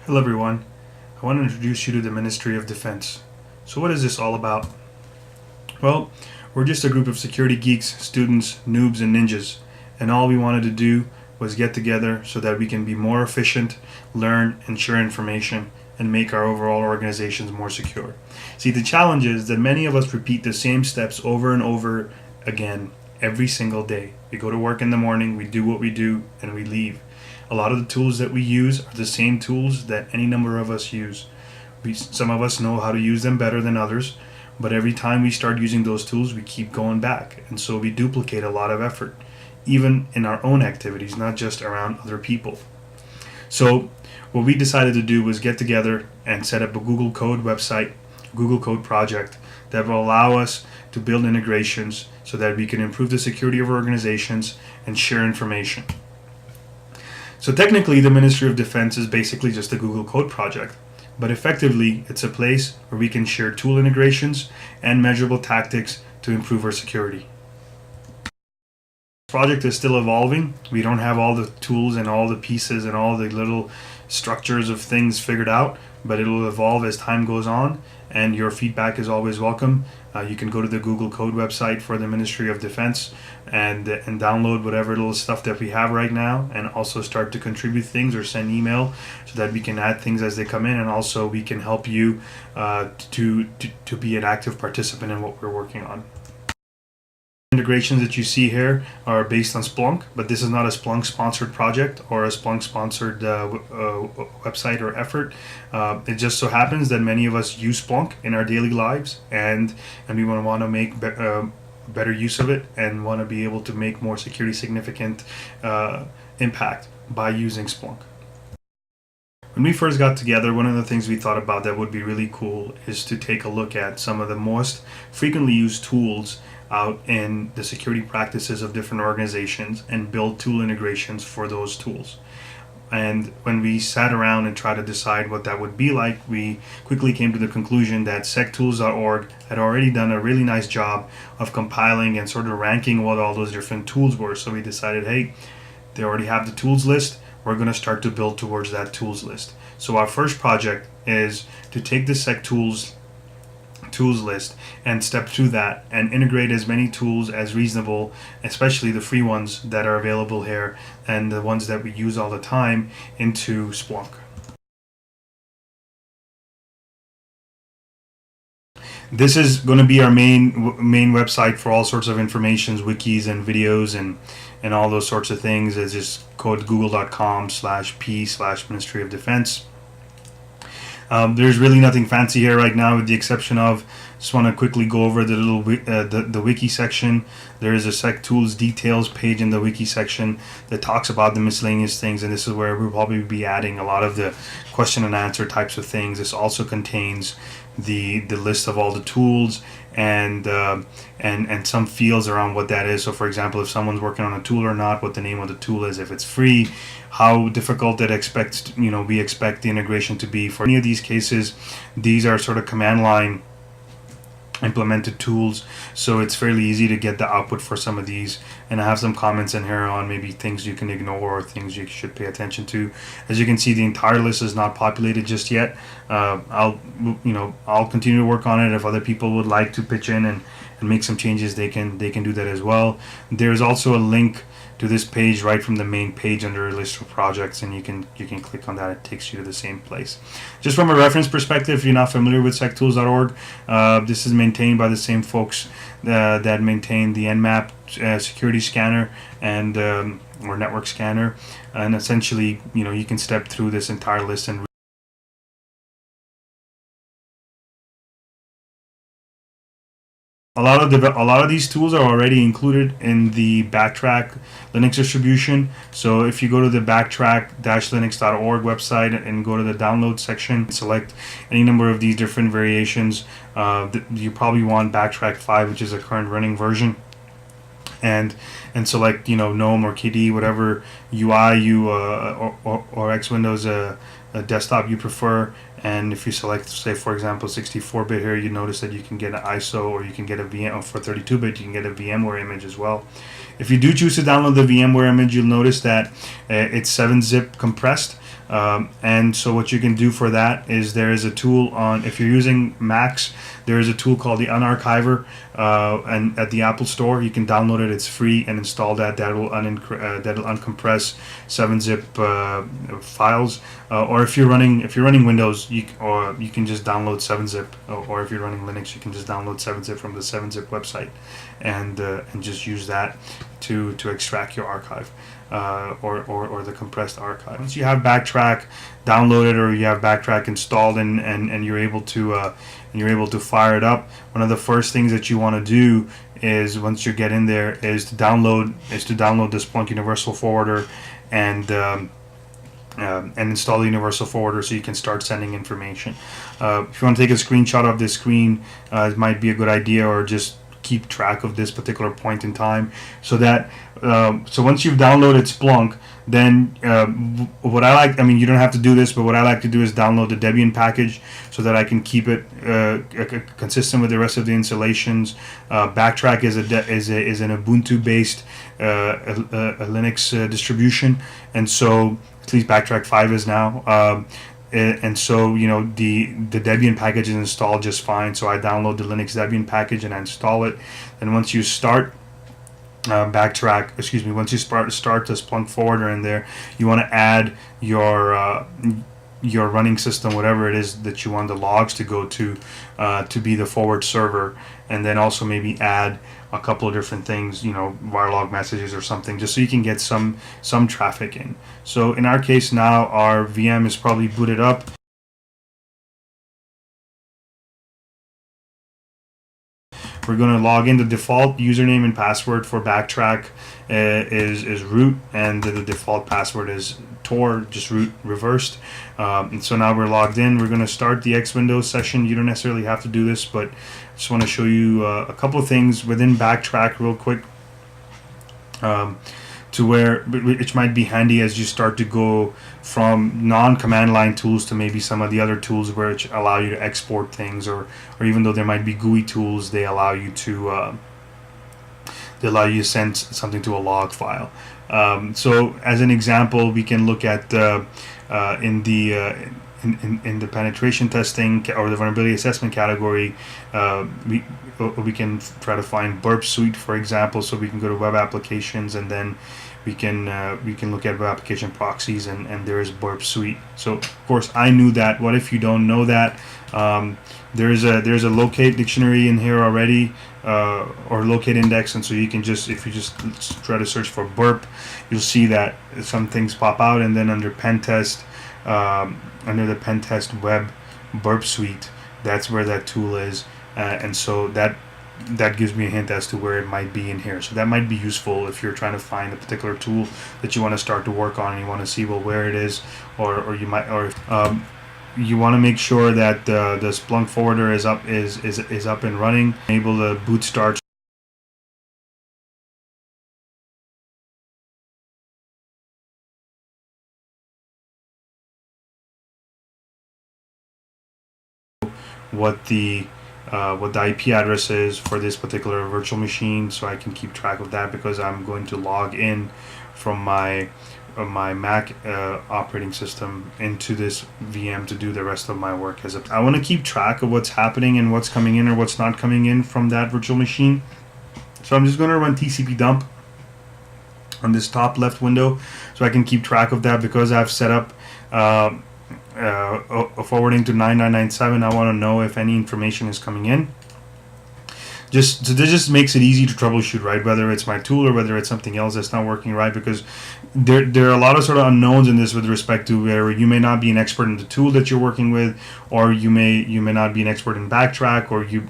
Hello everyone. I want to introduce you to the Ministry of Defense. So what is this all about? Well, we're just a group of security geeks, students, noobs, and ninjas, and all we wanted to do was get together so that we can be more efficient, learn and share information, and make our overall organizations more secure. See, the challenge is that many of us repeat the same steps over and over again every single day. We go to work in the morning, we do what we do, and we leave. A lot of the tools that we use are the same tools that any number of us use. Some of us know how to use them better than others, but every time we start using those tools, we keep going back. And so we duplicate a lot of effort, even in our own activities, not just around other people. So what we decided to do was get together and set up a Google Code website, Google Code project that will allow us to build integrations so that we can improve the security of our organizations and share information. So technically, the Ministry of Defense is basically just a Google Code project, but effectively, it's a place where we can share tool integrations and measurable tactics to improve our security. The project is still evolving. We don't have all the tools and all the pieces and all the little structures of things figured out, but it'll evolve as time goes on, and your feedback is always welcome. You can go to the Google Code website for the Ministry of Defense and download whatever little stuff that we have right now, and also start to contribute things or send email so that we can add things as they come in, and also we can help you to be an active participant in what we're working on. Integrations that you see here are based on Splunk, but this is not a Splunk sponsored project or a Splunk sponsored website or effort. It just so happens that many of us use Splunk in our daily lives, and we want to make better use of it and want to be able to make more security significant impact by using Splunk. When we first got together, one of the things we thought about that would be really cool is to take a look at some of the most frequently used tools out in the security practices of different organizations and build tool integrations for those tools. And when we sat around and tried to decide what that would be like, we quickly came to the conclusion that sectools.org had already done a really nice job of compiling and sort of ranking what all those different tools were. So we decided, hey, they already have the tools list. We're going to start to build towards that tools list. So our first project is to take the SecTools list and step through that and integrate as many tools as reasonable, especially the free ones that are available here and the ones that we use all the time, into Splunk. This is going to be our main website for all sorts of informations, wikis and videos and all those sorts of things. It's just code google.com/p/Ministry of Defense. There's really nothing fancy here right now, with the exception of, just want to quickly go over the little the wiki section. There is a SecTools details page in the wiki section that talks about the miscellaneous things, and this is where we'll probably be adding a lot of the question and answer types of things. This also contains the list of all the tools and some fields around what that is. So for example, if someone's working on a tool or not, what the name of the tool is, if it's free, how difficult we expect the integration to be. For any of these cases, these are sort of command line implemented tools, so it's fairly easy to get the output for some of these. And I have some comments in here on maybe things you can ignore or things you should pay attention to. As you can see, the entire list is not populated just yet. I'll continue to work on it. If other people would like to pitch in and make some changes, they can do that as well. There's also a link to this page right from the main page under a list of projects, and you can click on that. It takes you to the same place. Just from a reference perspective, if you're not familiar with sectools.org, this is maintained by the same folks that maintain the Nmap security scanner and or network scanner, and essentially you can step through this entire list and a lot of these tools are already included in the Backtrack Linux distribution. So if you go to the backtrack-linux.org website and go to the download section, select any number of these different variations. You probably want Backtrack 5, which is a current running version, and select GNOME or KDE, whatever UI you or X Windows a desktop you prefer. And if you select, say for example 64-bit here, you notice that you can get an ISO, or you can get a VM for 32-bit. You can get a VMware image as well. If you do choose to download the VMware image, you'll notice that it's 7-zip compressed. And so what you can do for that is there is a tool on, if you're using Macs, there is a tool called the Unarchiver, and at the Apple Store you can download it. It's free, and install that. That'll uncompress 7-zip files. Or if you're running Windows, you can just download 7-zip. Or if you're running Linux, you can just download 7-zip from the 7-zip website, and just use that to extract your archive. Or the compressed archive. Once you have Backtrack downloaded, or you have Backtrack installed, and you're able to fire it up, one of the first things that you want to do is, once you get in there, is to download the Splunk Universal Forwarder, and install the Universal Forwarder so you can start sending information. If you want to take a screenshot of this screen, it might be a good idea, or just keep track of this particular point in time, so that so once you've downloaded Splunk, then what I like, I mean, you don't have to do this, but what I like to do is download the Debian package so that I can keep it consistent with the rest of the installations. Backtrack is an Ubuntu based a Linux distribution, and so at least Backtrack 5 is now. And so, you know, the Debian package is installed just fine. So I download the Linux Debian package and I install it. And once you start once you start the Splunk Forwarder in there, you want to add your running system, whatever it is that you want the logs to go to be the forward server, and then also maybe add a couple of different things, you know, wire log messages or something, just so you can get some traffic in. So in our case now, our VM is probably booted up. We're going to log in. The default username and password for Backtrack is root, and the default password is Tor, just root reversed. And so now we're logged in. We're going to start the X Windows session. You don't necessarily have to do this, but I just want to show you a couple of things within Backtrack real quick, to where, which might be handy as you start to go from non-command line tools to maybe some of the other tools which allow you to export things, or even though there might be GUI tools, they allow you to send something to a log file. So as an example, we can look at in the penetration testing or the vulnerability assessment category, we can try to find burp suite, for example. So we can go to web applications, and then we can look at web application proxies, and there is burp suite. So of course I knew that. What if you don't know that? There's a locate dictionary in here already, or locate index, and so you can just, if you just try to search for burp, you'll see that some things pop out, and then under pen test, under the pen test web burp suite, that's where that tool is, and so that gives me a hint as to where it might be in here. So that might be useful if you're trying to find a particular tool that you want to start to work on, and you want to see, well, where it is, or you might, or you want to make sure that the Splunk Forwarder is up and running. Enable the boot start. What the IP address is for this particular virtual machine, so I can keep track of that, because I'm going to log in from my Mac operating system into this VM to do the rest of my work. I want to keep track of what's happening and what's coming in or what's not coming in from that virtual machine. So I'm just going to run TCP dump on this top left window, so I can keep track of that, because I've set up forwarding to 9997. I want to know if any information is coming in. This just makes it easy to troubleshoot, right? Whether it's my tool or whether it's something else that's not working right, because there are a lot of sort of unknowns in this with respect to where you may not be an expert in the tool that you're working with, or you may not be an expert in Backtrack, or you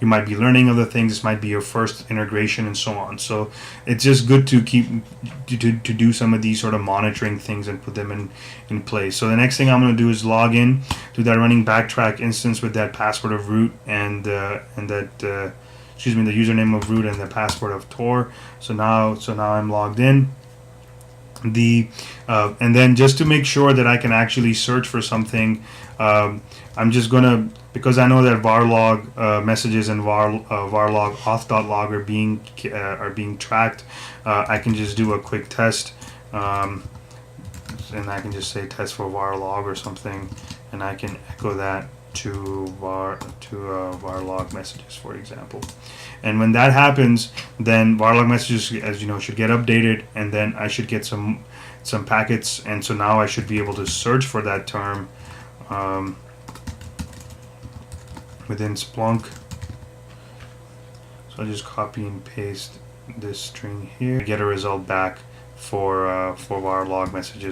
might be learning other things. This might be your first integration, and so on. So it's just good to keep to do some of these sort of monitoring things and put them in place. So the next thing I'm going to do is log in to that running Backtrack instance with that password of root and the username of root and the password of Tor. So now I'm logged in. And then just to make sure that I can actually search for something, I'm just gonna, because I know that varlog messages and varlog auth.log are being tracked. I can just do a quick test. and I can just say test for var log or something, and I can echo that to var log messages, for example. And when that happens, then var log messages, as you know, should get updated, and then I should get some packets, and so now I should be able to search for that term within Splunk. So I'll just copy and paste this string here, get a result back for var log messages.